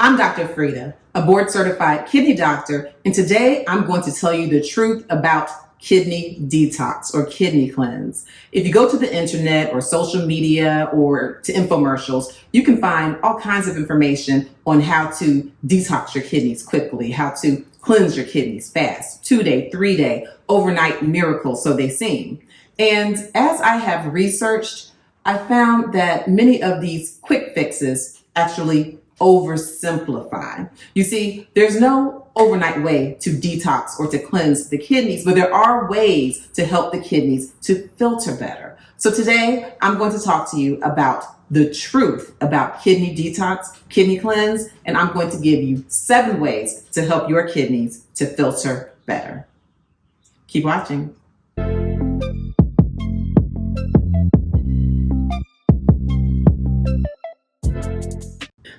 I'm Dr. Frita, a board-certified kidney doctor, and today I'm going to tell you the truth about kidney detox or kidney cleanse. If you go to the internet or social media or to infomercials, you can find all kinds of information on how to detox your kidneys quickly, how to cleanse your kidneys fast, 2-day, 3-day, overnight miracles, so they seem. And as I have researched, I found that many of these quick fixes actually oversimplify. You see, there's no overnight way to detox or to cleanse the kidneys, but there are ways to help the kidneys to filter better. So today, I'm going to talk to you about the truth about kidney detox, kidney cleanse, and I'm going to give you 7 ways to help your kidneys to filter better. Keep watching.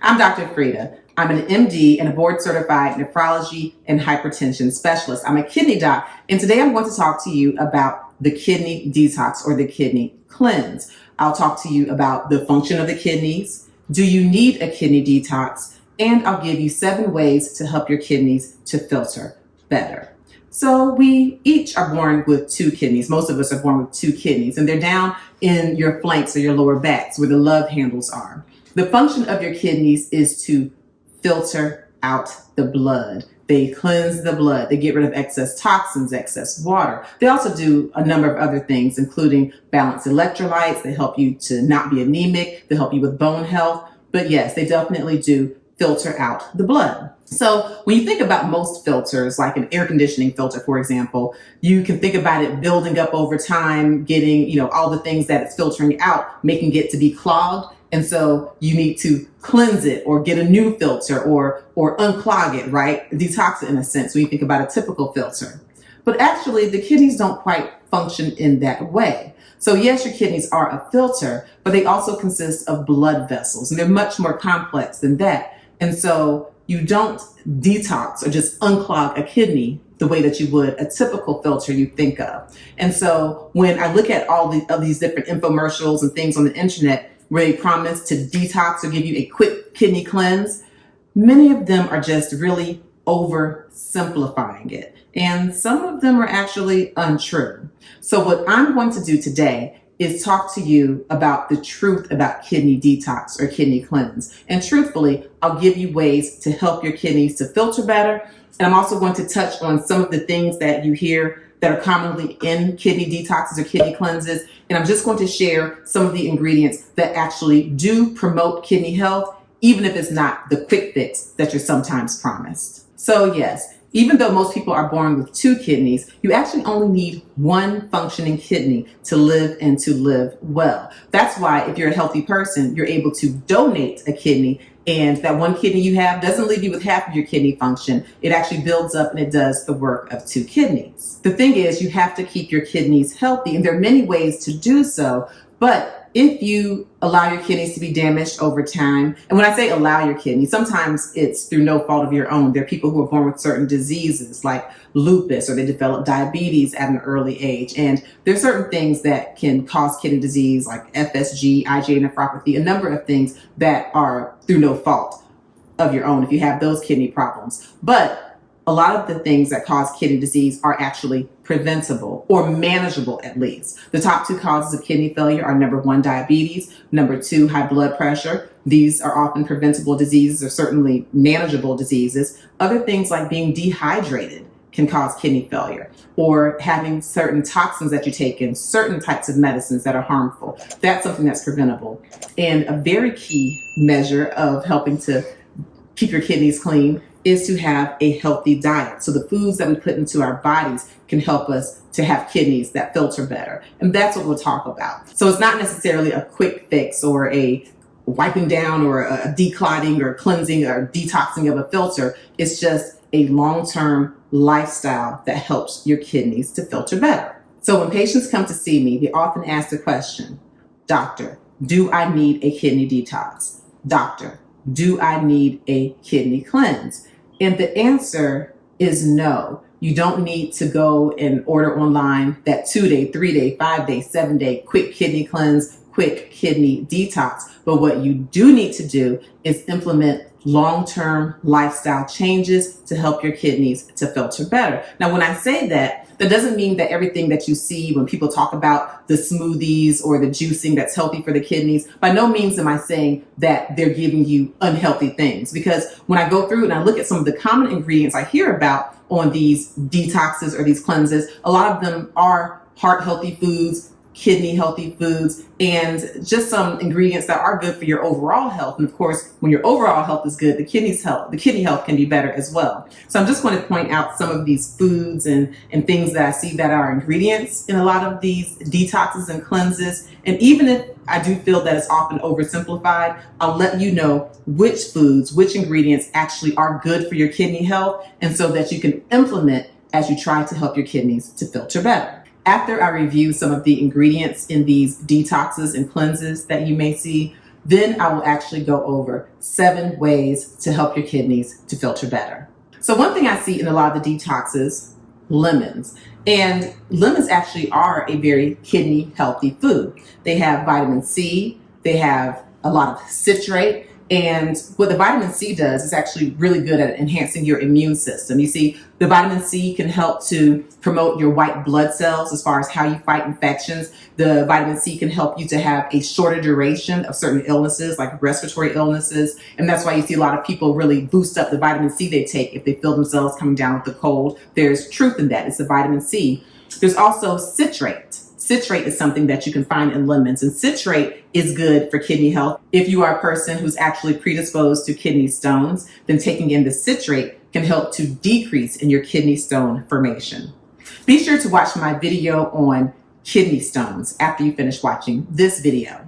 I'm Dr. Frita. I'm an MD and a board-certified nephrology and hypertension specialist. I'm a kidney doc, and today I'm going to talk to you about the kidney detox or the kidney cleanse. I'll talk to you about the function of the kidneys. Do you need a kidney detox? And I'll give you 7 ways to help your kidneys to filter better. So we each are born with 2 kidneys. Most of us are born with 2 kidneys, and they're down in your flanks or your lower backs where the love handles are. The function of your kidneys is to filter out the blood. They cleanse the blood. They get rid of excess toxins, excess water. They also do a number of other things, including balance electrolytes. They help you to not be anemic. They help you with bone health. But yes, they definitely do filter out the blood. So when you think about most filters, like an air conditioning filter, for example, you can think about it building up over time, getting, all the things that it's filtering out, making it to be clogged. And so you need to cleanse it or get a new filter or unclog it, right? Detox it in a sense when you think about a typical filter. But actually the kidneys don't quite function in that way. So yes, your kidneys are a filter, but they also consist of blood vessels, and they're much more complex than that. And so you don't detox or just unclog a kidney the way that you would a typical filter you think of. And so when I look at all of these different infomercials and things on the internet where they promise to detox or give you a quick kidney cleanse, many of them are just really oversimplifying it. And some of them are actually untrue. So what I'm going to do today is talk to you about the truth about kidney detox or kidney cleanse. And truthfully, I'll give you ways to help your kidneys to filter better. And I'm also going to touch on some of the things that you hear that are commonly in kidney detoxes or kidney cleanses. And I'm just going to share some of the ingredients that actually do promote kidney health, even if it's not the quick fix that you're sometimes promised. So yes, even though most people are born with 2 kidneys, you actually only need 1 functioning kidney to live and to live well. That's why if you're a healthy person, you're able to donate a kidney, and that 1 kidney you have doesn't leave you with half of your kidney function. It actually builds up and it does the work of 2 kidneys. The thing is, you have to keep your kidneys healthy, and there are many ways to do so, but if you allow your kidneys to be damaged over time, and when I say allow your kidneys, sometimes it's through no fault of your own. There are people who are born with certain diseases like lupus, or they develop diabetes at an early age. And there are certain things that can cause kidney disease like FSG, IgA nephropathy, a number of things that are through no fault of your own if you have those kidney problems. But a lot of the things that cause kidney disease are actually preventable or manageable at least. The top 2 causes of kidney failure are number 1, diabetes, number 2, high blood pressure. These are often preventable diseases or certainly manageable diseases. Other things like being dehydrated can cause kidney failure, or having certain toxins that you take in, certain types of medicines that are harmful. That's something that's preventable. And a very key measure of helping to keep your kidneys clean is to have a healthy diet. So the foods that we put into our bodies can help us to have kidneys that filter better. And that's what we'll talk about. So it's not necessarily a quick fix or a wiping down or a declotting or cleansing or detoxing of a filter. It's just a long-term lifestyle that helps your kidneys to filter better. So when patients come to see me, they often ask the question, "Doctor, do I need a kidney detox? Doctor, do I need a kidney cleanse?" And the answer is no. You don't need to go and order online that 2-day, 3-day, 5-day, 7-day quick kidney cleanse, quick kidney detox. But what you do need to do is implement long-term lifestyle changes to help your kidneys to filter better. Now, when I say that, that doesn't mean that everything that you see when people talk about the smoothies or the juicing that's healthy for the kidneys, by no means am I saying that they're giving you unhealthy things. Because when I go through and I look at some of the common ingredients I hear about on these detoxes or these cleanses, a lot of them are heart healthy foods, kidney healthy foods, and just some ingredients that are good for your overall health. And of course, when your overall health is good, the kidney health can be better as well. So I'm just going to point out some of these foods and things that I see that are ingredients in a lot of these detoxes and cleanses. And even if I do feel that it's often oversimplified, I'll let you know which foods, which ingredients actually are good for your kidney health, and so that you can implement as you try to help your kidneys to filter better. After I review some of the ingredients in these detoxes and cleanses that you may see, then I will actually go over 7 ways to help your kidneys to filter better. So one thing I see in a lot of the detoxes, lemons. And lemons actually are a very kidney healthy food. They have vitamin C, they have a lot of citrate, and what the vitamin C does is actually really good at enhancing your immune system. You see, the vitamin C can help to promote your white blood cells as far as how you fight infections. The vitamin C can help you to have a shorter duration of certain illnesses like respiratory illnesses. And that's why you see a lot of people really boost up the vitamin C they take if they feel themselves coming down with the cold. There's truth in that. It's the vitamin C. There's also citrate. Citrate is something that you can find in lemons, and citrate is good for kidney health. If you are a person who's actually predisposed to kidney stones, then taking in the citrate can help to decrease in your kidney stone formation. Be sure to watch my video on kidney stones after you finish watching this video.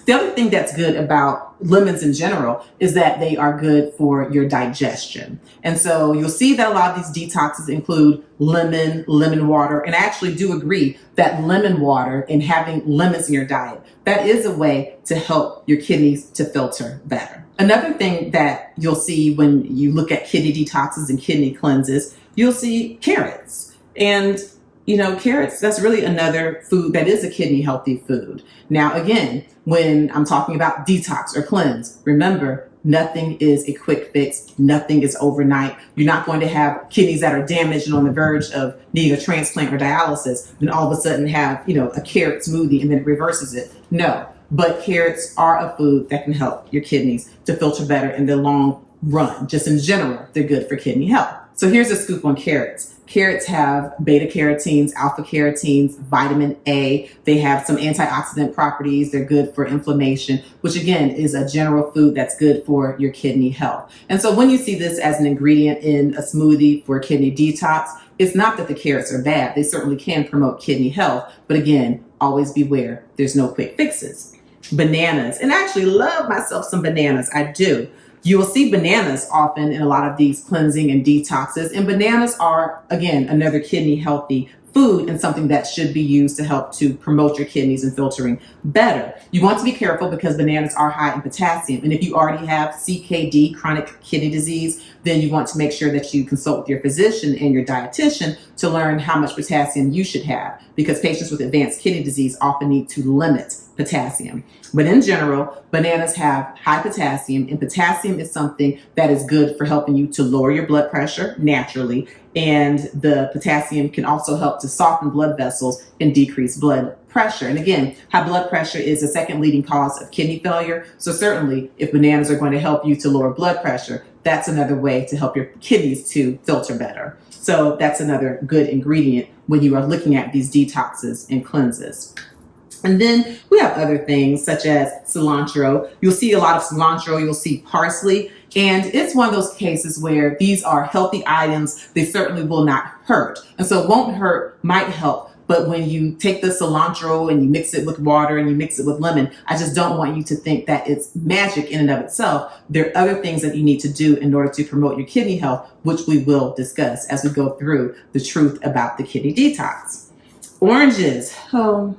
The other thing that's good about lemons in general is that they are good for your digestion. And so you'll see that a lot of these detoxes include lemon water. And I actually do agree that lemon water and having lemons in your diet, that is a way to help your kidneys to filter better. Another thing that you'll see when you look at kidney detoxes and kidney cleanses, you'll see carrots. And carrots, that's really another food that is a kidney healthy food. Now, again, when I'm talking about detox or cleanse, remember, nothing is a quick fix. Nothing is overnight. You're not going to have kidneys that are damaged and on the verge of needing a transplant or dialysis, then all of a sudden have, a carrot smoothie and then it reverses it. No, but carrots are a food that can help your kidneys to filter better in the long run. Just in general, they're good for kidney health. So here's a scoop on carrots. Carrots have beta carotenes, alpha carotenes, vitamin A. They have some antioxidant properties. They're good for inflammation, which again is a general food that's good for your kidney health. And so when you see this as an ingredient in a smoothie for kidney detox, it's not that the carrots are bad. They certainly can promote kidney health. But again, always beware. There's no quick fixes. Bananas. And I actually love myself some bananas. I do. You will see bananas often in a lot of these cleansing and detoxes. And bananas are, again, another kidney healthy food and something that should be used to help to promote your kidneys and filtering better. You want to be careful because bananas are high in potassium. And if you already have CKD, chronic kidney disease, then you want to make sure that you consult with your physician and your dietitian to learn how much potassium you should have, because patients with advanced kidney disease often need to limit potassium. But in general, bananas have high potassium, and potassium is something that is good for helping you to lower your blood pressure naturally. And the potassium can also help to soften blood vessels and decrease blood pressure. And again, high blood pressure is the second leading cause of kidney failure. So certainly if bananas are going to help you to lower blood pressure, that's another way to help your kidneys to filter better. So that's another good ingredient when you are looking at these detoxes and cleanses. And then we have other things such as cilantro. You'll see a lot of cilantro. You'll see parsley. And it's one of those cases where these are healthy items. They certainly will not hurt. And so it won't hurt, might help. But when you take the cilantro and you mix it with water and you mix it with lemon, I just don't want you to think that it's magic in and of itself. There are other things that you need to do in order to promote your kidney health, which we will discuss as we go through the truth about the kidney detox. Oranges. Oh,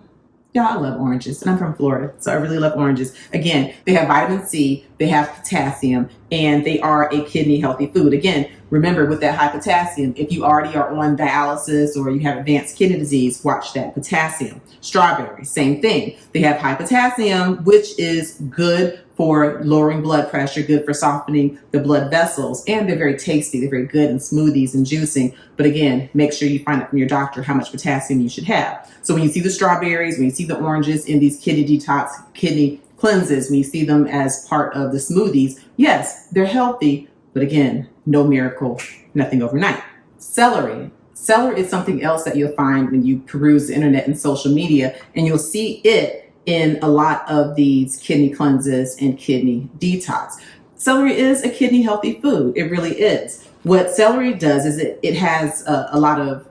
yeah, I love oranges, and I'm from Florida, so I really love oranges. Again, they have vitamin C, they have potassium, and they are a kidney healthy food. Again, remember with that high potassium, if you already are on dialysis or you have advanced kidney disease, watch that potassium. Strawberries, same thing. They have high potassium, which is good for lowering blood pressure, good for softening the blood vessels, and they're very tasty. They're very good in smoothies and juicing. But again, make sure you find out from your doctor how much potassium you should have. So when you see the strawberries, when you see the oranges in these kidney detox, kidney cleanses, when you see them as part of the smoothies, yes, they're healthy, but again, no miracle, nothing overnight. Celery. Celery is something else that you'll find when you peruse the internet and social media, and you'll see it in a lot of these kidney cleanses and kidney detox. Celery is a kidney healthy food. It really is. What celery does is it has a lot of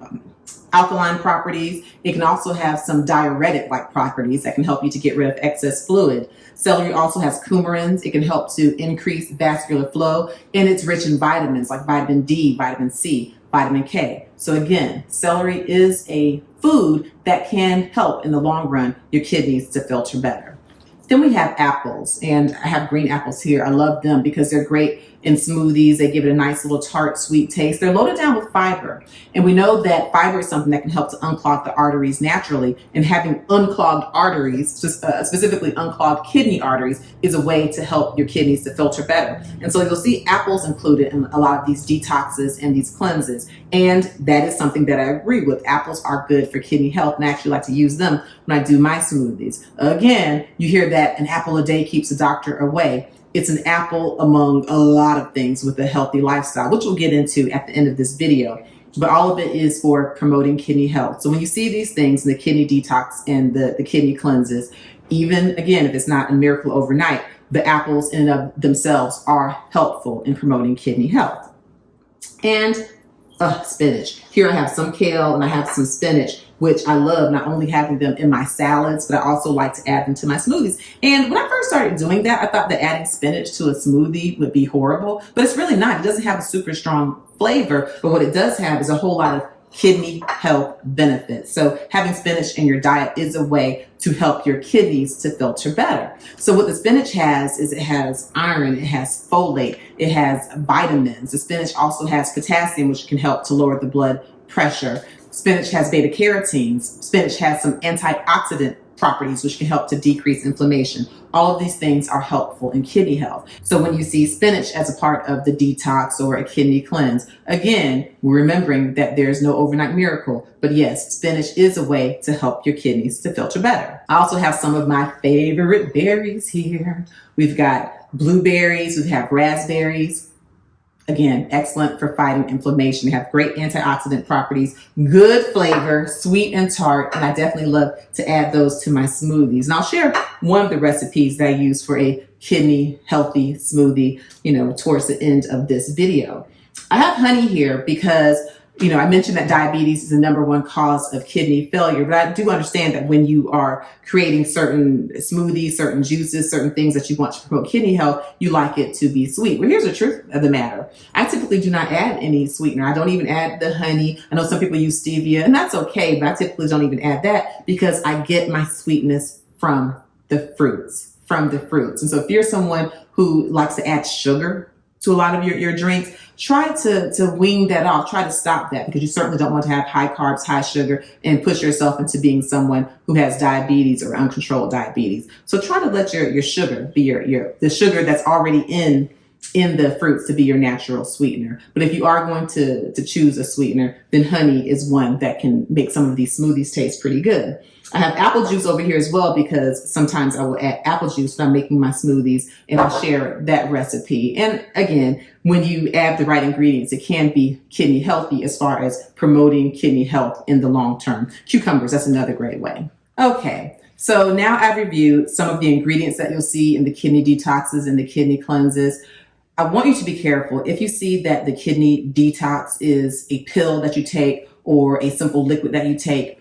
alkaline properties. It can also have some diuretic-like properties that can help you to get rid of excess fluid. Celery also has coumarins. It can help to increase vascular flow, and it's rich in vitamins like vitamin D, vitamin C, vitamin K. So again, celery is a food that can help in the long run your kidneys to filter better. Then we have apples, and I have green apples here. I love them because they're great in smoothies. They give it a nice little tart, sweet taste. They're loaded down with fiber. And we know that fiber is something that can help to unclog the arteries naturally. And having unclogged arteries, specifically unclogged kidney arteries, is a way to help your kidneys to filter better. And so you'll see apples included in a lot of these detoxes and these cleanses. And that is something that I agree with. Apples are good for kidney health, and I actually like to use them when I do my smoothies. Again, you hear that an apple a day keeps the doctor away. It's an apple among a lot of things with a healthy lifestyle, which we'll get into at the end of this video. But all of it is for promoting kidney health. So when you see these things in the kidney detox and the kidney cleanses, even again, if it's not a miracle overnight, the apples in and of themselves are helpful in promoting kidney health. And spinach. Here I have some kale and I have some spinach, which I love not only having them in my salads, but I also like to add them to my smoothies. And when I first started doing that, I thought that adding spinach to a smoothie would be horrible, but it's really not. It doesn't have a super strong flavor, but what it does have is a whole lot of kidney health benefits. So having spinach in your diet is a way to help your kidneys to filter better. So what the spinach has is it has iron, it has folate, it has vitamins. The spinach also has potassium, which can help to lower the blood pressure. Spinach has beta carotenes. Spinach has some antioxidant properties, which can help to decrease inflammation. All of these things are helpful in kidney health. So when you see spinach as a part of the detox or a kidney cleanse, again, we're remembering that there's no overnight miracle. But yes, spinach is a way to help your kidneys to filter better. I also have some of my favorite berries here. We've got blueberries, we have raspberries. Again, excellent for fighting inflammation. They have great antioxidant properties, good flavor, sweet and tart, and I definitely love to add those to my smoothies. And I'll share one of the recipes that I use for a kidney healthy smoothie, towards the end of this video. I have honey here because I mentioned that diabetes is the #1 cause of kidney failure, but I do understand that when you are creating certain smoothies, certain juices, certain things that you want to promote kidney health, you like it to be sweet. Well, here's the truth of the matter. I typically do not add any sweetener. I don't even add the honey. I know some people use stevia, and that's okay, but I typically don't even add that because I get my sweetness from the fruits. And so if you're someone who likes to add sugar to a lot of your drinks, try to wean that off. Try to stop that because you certainly don't want to have high carbs, high sugar, and push yourself into being someone who has diabetes or uncontrolled diabetes. So try to let your sugar be the sugar that's already in the fruits to be your natural sweetener. But if you are going to choose a sweetener, then honey is one that can make some of these smoothies taste pretty good. I have apple juice over here as well because sometimes I will add apple juice when I'm making my smoothies, and I'll share that recipe. And again, when you add the right ingredients, it can be kidney healthy as far as promoting kidney health in the long term. Cucumbers, that's another great way. Okay. So now I've reviewed some of the ingredients that you'll see in the kidney detoxes and the kidney cleanses. I want you to be careful. If you see that the kidney detox is a pill that you take or a simple liquid that you take,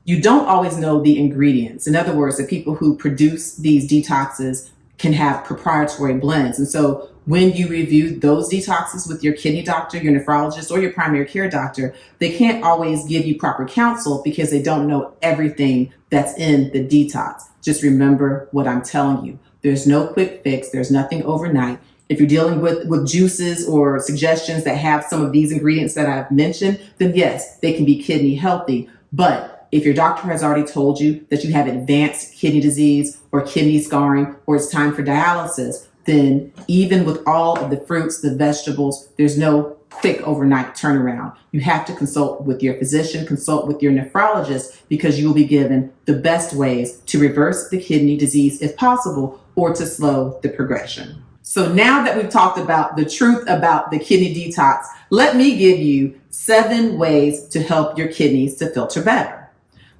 you don't always know the ingredients. In other words, the people who produce these detoxes can have proprietary blends. And so when you review those detoxes with your kidney doctor, your nephrologist, or your primary care doctor, they can't always give you proper counsel because they don't know everything that's in the detox. Just remember what I'm telling you. There's no quick fix. There's nothing overnight. If you're dealing with juices or suggestions that have some of these ingredients that I've mentioned, then yes, they can be kidney healthy. But if your doctor has already told you that you have advanced kidney disease or kidney scarring, or it's time for dialysis, then even with all of the fruits, the vegetables, there's no quick overnight turnaround. You have to consult with your physician, consult with your nephrologist, because you will be given the best ways to reverse the kidney disease if possible, or to slow the progression. So now that we've talked about the truth about the kidney detox, let me give you 7 ways to help your kidneys to filter better.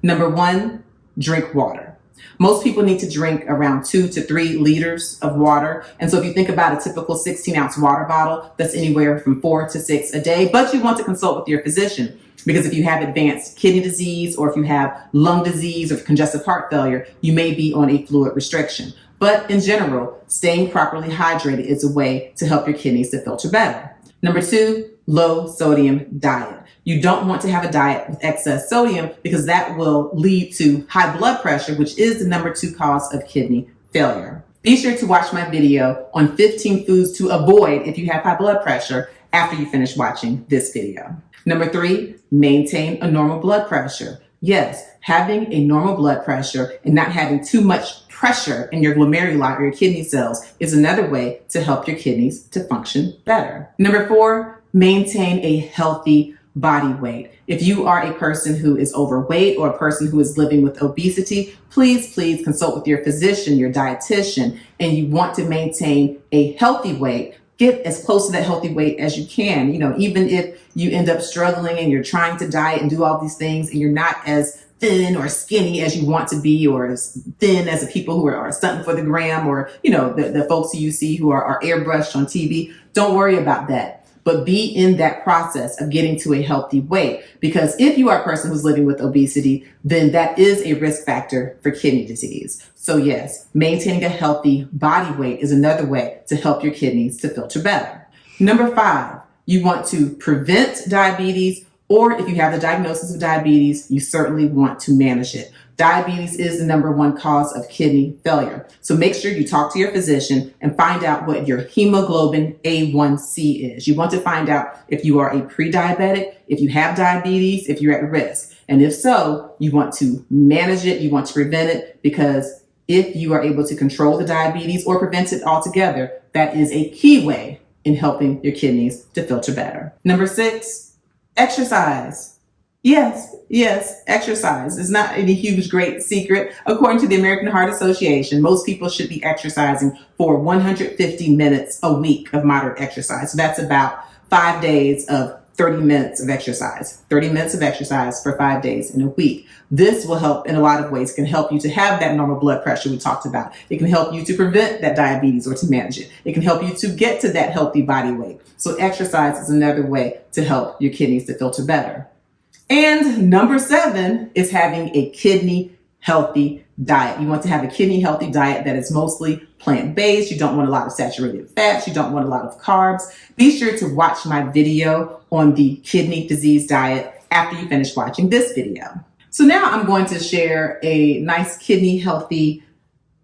Number 1, drink water. Most people need to drink around 2 to 3 liters of water. And so if you think about a typical 16-ounce water bottle, that's anywhere from 4 to 6 a day. But you want to consult with your physician, because if you have advanced kidney disease, or if you have lung disease or congestive heart failure, you may be on a fluid restriction. But in general, staying properly hydrated is a way to help your kidneys to filter better. Number 2, low sodium diet. You don't want to have a diet with excess sodium, because that will lead to high blood pressure, which is the number 2 cause of kidney failure. Be sure to watch my video on 15 foods to avoid if you have high blood pressure after you finish watching this video. Number 3, maintain a normal blood pressure. Yes, having a normal blood pressure and not having too much pressure in your glomeruli or your kidney cells is another way to help your kidneys to function better. Number 4, maintain a healthy body weight. If you are a person who is overweight or a person who is living with obesity, please consult with your physician, your dietitian, and you want to maintain a healthy weight. Get as close to that healthy weight as you can. Even if you end up struggling and you're trying to diet and do all these things and you're not as thin or skinny as you want to be, or as thin as the people who are stunting for the gram, or the folks who you see who are airbrushed on TV, don't worry about that. But be in that process of getting to a healthy weight, because if you are a person who's living with obesity, then that is a risk factor for kidney disease. So yes, maintaining a healthy body weight is another way to help your kidneys to filter better. Number 5, you want to prevent diabetes, or if you have the diagnosis of diabetes, you certainly want to manage it. Diabetes is the number 1 cause of kidney failure. So make sure you talk to your physician and find out what your hemoglobin A1C is. You want to find out if you are a pre-diabetic, if you have diabetes, if you're at risk. And if so, you want to manage it, you want to prevent it, because if you are able to control the diabetes or prevent it altogether, that is a key way in helping your kidneys to filter better. Number 6, exercise. Yes, exercise is not any huge, great secret. According to the American Heart Association, most people should be exercising for 150 minutes a week of moderate exercise. So that's about 5 days of 30 minutes of exercise. 30 minutes of exercise for 5 days in a week. This will help in a lot of ways. It can help you to have that normal blood pressure we talked about. It can help you to prevent that diabetes or to manage it. It can help you to get to that healthy body weight. So exercise is another way to help your kidneys to filter better. And number 7 is having a kidney healthy diet. You want to have a kidney healthy diet that is mostly plant-based. You don't want a lot of saturated fats. You don't want a lot of carbs. Be sure to watch my video on the kidney disease diet after you finish watching this video. So now I'm going to share a nice kidney healthy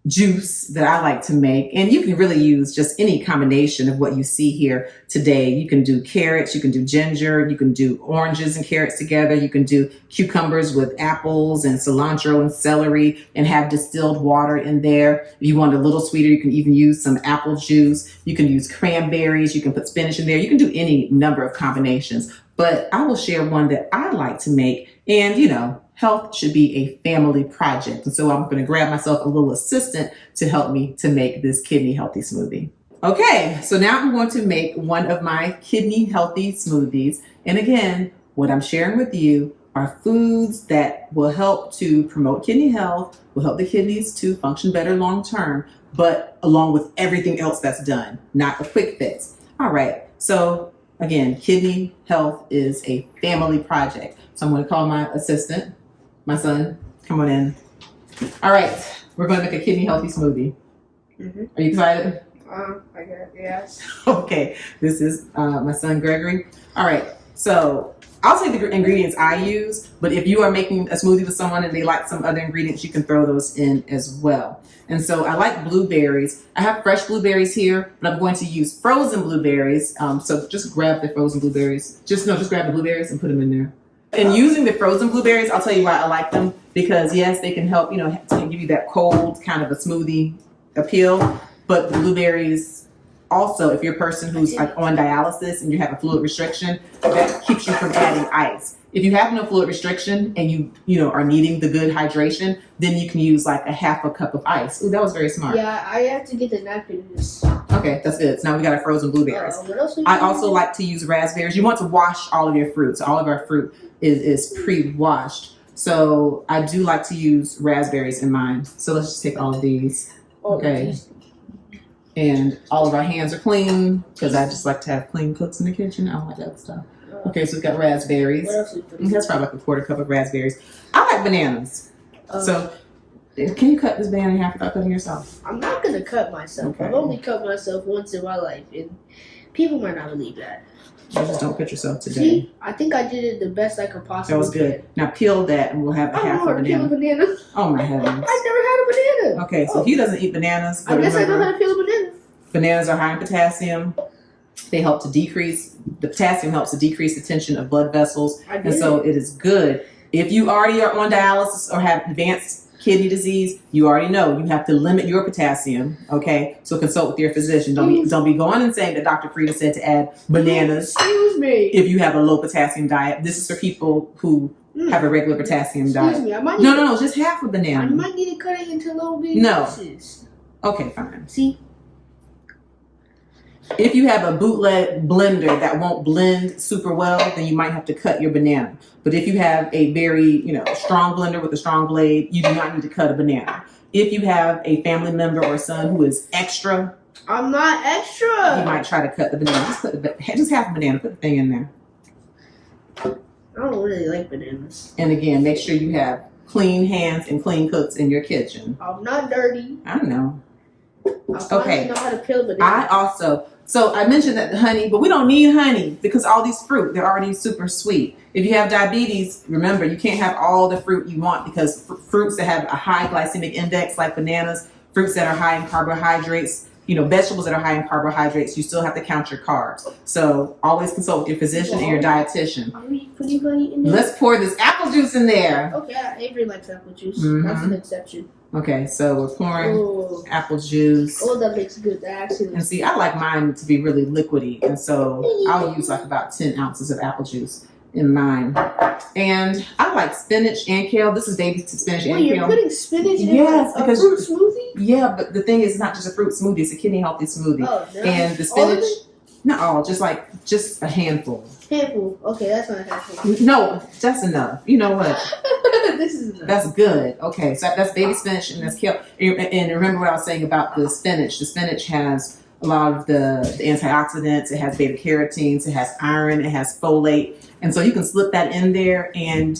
juice that I like to make. And you can really use just any combination of what you see here today. You can do carrots, you can do ginger, you can do oranges and carrots together. You can do cucumbers with apples and cilantro and celery and have distilled water in there. If you want a little sweeter, you can even use some apple juice. You can use cranberries. You can put spinach in there. You can do any number of combinations. But I will share one that I like to make. And, health should be a family project. And so I'm going to grab myself a little assistant to help me to make this kidney healthy smoothie. Okay, so now I'm going to make one of my kidney healthy smoothies. And again, what I'm sharing with you are foods that will help to promote kidney health, will help the kidneys to function better long term, but along with everything else that's done, not a quick fix. All right, so again, kidney health is a family project. So I'm going to call my assistant. My son, come on in. All right, we're going to make a kidney healthy smoothie. Mm-hmm. Are you excited? I guess, yes. Okay, this is my son Gregory. All right, so I'll say the ingredients I use, but if you are making a smoothie with someone and they like some other ingredients, you can throw those in as well. And so I like blueberries. I have fresh blueberries here, but I'm going to use frozen blueberries. So just grab the frozen blueberries. Just grab the blueberries and put them in there. And using the frozen blueberries, I'll tell you why I like them, because yes, they can help, to give you that cold kind of a smoothie appeal. But the blueberries also, if you're a person who's like on dialysis and you have a fluid restriction, that keeps you from adding ice. If you have no fluid restriction and you are needing the good hydration, then you can use like a half a cup of ice. Ooh, that was very smart. Yeah, I have to get the napkins. Okay, that's good. So now we got our frozen blueberries. What else I also like to use raspberries. You want to wash all of your fruits. All of our fruit is pre-washed. So I do like to use raspberries in mine. So let's just take all of these. Okay. And all of our hands are clean because I just like to have clean cooks in the kitchen. I don't like that stuff. Okay, so we've got raspberries. That's probably like a quarter cup of raspberries. I like bananas. So can you cut this banana in half without cutting yourself? I'm not going to cut myself. Okay. I've only cut myself once in my life. And people might not believe that. You just don't cut yourself today. See, I think I did it the best I could possibly. That was good. Now peel that and we'll have a half a banana. Peel a banana. Oh my heavens. I never had a banana. Okay, so he doesn't eat bananas. I guess I know how to peel a banana. Bananas are high in potassium. They help to decrease, the potassium helps to decrease the tension of blood vessels. And so it is good. If you already are on dialysis or have advanced kidney disease, you already know you have to limit your potassium, okay? So consult with your physician. Don't be going and saying that Dr. Frita said to add bananas. Excuse me. If you have a low potassium diet. This is for people who have a regular potassium diet. Excuse me. I might No, just half a banana. I might need to cut it into little bitty pieces. Okay, fine. See? If you have a bootleg blender that won't blend super well, then you might have to cut your banana. But if you have a very, strong blender with a strong blade, you do not need to cut a banana. If you have a family member or son who is extra, I'm not extra. You might try to cut the banana. Just half a banana. Put the thing in there. I don't really like bananas. And again, make sure you have clean hands and clean cooks in your kitchen. I'm not dirty. I know. I know how to peel bananas. So I mentioned that the honey, but we don't need honey because all these fruit, they're already super sweet. If you have diabetes, remember, you can't have all the fruit you want because fruits that have a high glycemic index like bananas, fruits that are high in carbohydrates, vegetables that are high in carbohydrates, you still have to count your carbs. So always consult with your physician and your dietitian. Are we putting honey in there? Let's pour this apple juice in there. Okay, Avery likes apple juice. Mm-hmm. That's an exception. Okay, so we're pouring apple juice. Oh, that makes good. That actually. And see, I like mine to be really liquidy, and so I'll use like about 10 ounces of apple juice in mine. And I like spinach and kale. This is baby spinach and kale. You're putting spinach in a fruit smoothie? Yeah, but the thing is, it's not just a fruit smoothie; it's a kidney healthy smoothie. Oh, no. And the spinach, not all, just a handful. Handful. Okay, that's not a handful. No, that's enough. You know what? This is enough. That's good. Okay, so that's baby spinach and that's kale. And remember what I was saying about the spinach. The spinach has a lot of the antioxidants. It has beta carotenes. It has iron. It has folate. And so you can slip that in there. And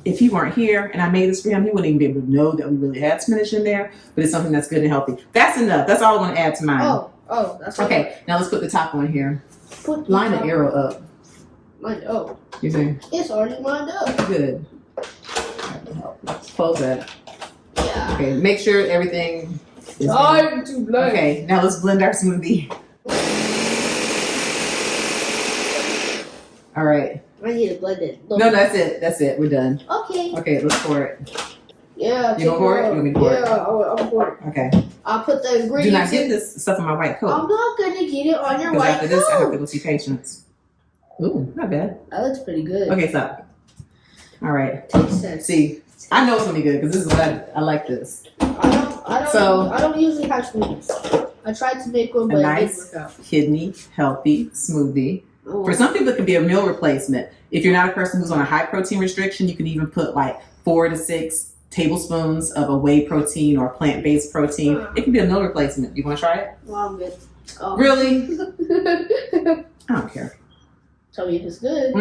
if he weren't here and I made this for him, he wouldn't even be able to know that we really had spinach in there. But it's something that's good and healthy. That's enough. That's all I want to add to mine. Oh, that's okay. Now let's put the top on here. Line the arrow up. You see? It's already lined up. Good. Let's close that. Yeah. Okay, make sure everything is time to blend. Okay, now let's blend our smoothie. All right. I need to blend it. No, that's it. That's it. We're done. Okay. Okay, let's pour it. Yeah. You gonna pour it? You want me to pour it? Yeah, I'm pour it. Okay. I'll put the ingredients. Do not get this stuff on my white coat. I'm not gonna get it on your white after coat. This, I have to go see patients. Ooh, not bad. That looks pretty good. Okay, stop. All right. Tastes sense. See, I know it's gonna be good because this is what I like this. I don't usually have smoothies. I tried to make one, but it didn't work out. Kidney healthy smoothie. Oh. For some people, it can be a meal replacement. If you're not a person who's on a high protein restriction, you can even put like 4 to 6 tablespoons of a whey protein or plant-based protein. It can be a meal replacement. You want to try it? Well, I'm good. Oh. Really? I don't care. Tell me if it's good.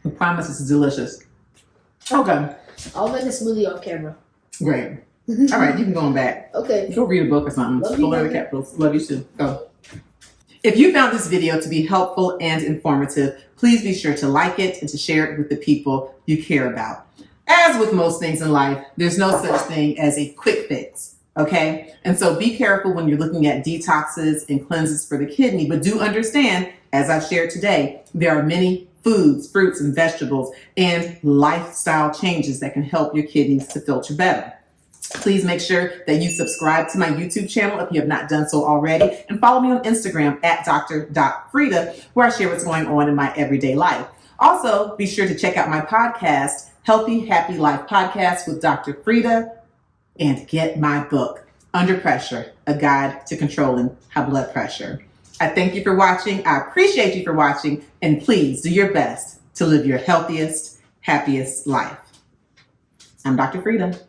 I promise it's delicious. Okay. I'll make a smoothie off camera. Great. All right, you can go on back. Okay. Go read a book or something. Go learn the capitals. Love you too. Go. If you found this video to be helpful and informative, please be sure to like it and to share it with the people you care about. As with most things in life, there's no such thing as a quick fix, okay? And so be careful when you're looking at detoxes and cleanses for the kidney, but do understand, as I've shared today, there are many foods, fruits, and vegetables and lifestyle changes that can help your kidneys to filter better. Please make sure that you subscribe to my YouTube channel if you have not done so already, and follow me on Instagram at Dr.Frita, where I share what's going on in my everyday life. Also, be sure to check out my podcast, Healthy, Happy Life Podcast with Dr. Frita, and get my book, Under Pressure, A Guide to Controlling High Blood Pressure. I thank you for watching. I appreciate you for watching, and please do your best to live your healthiest, happiest life. I'm Dr. Frita.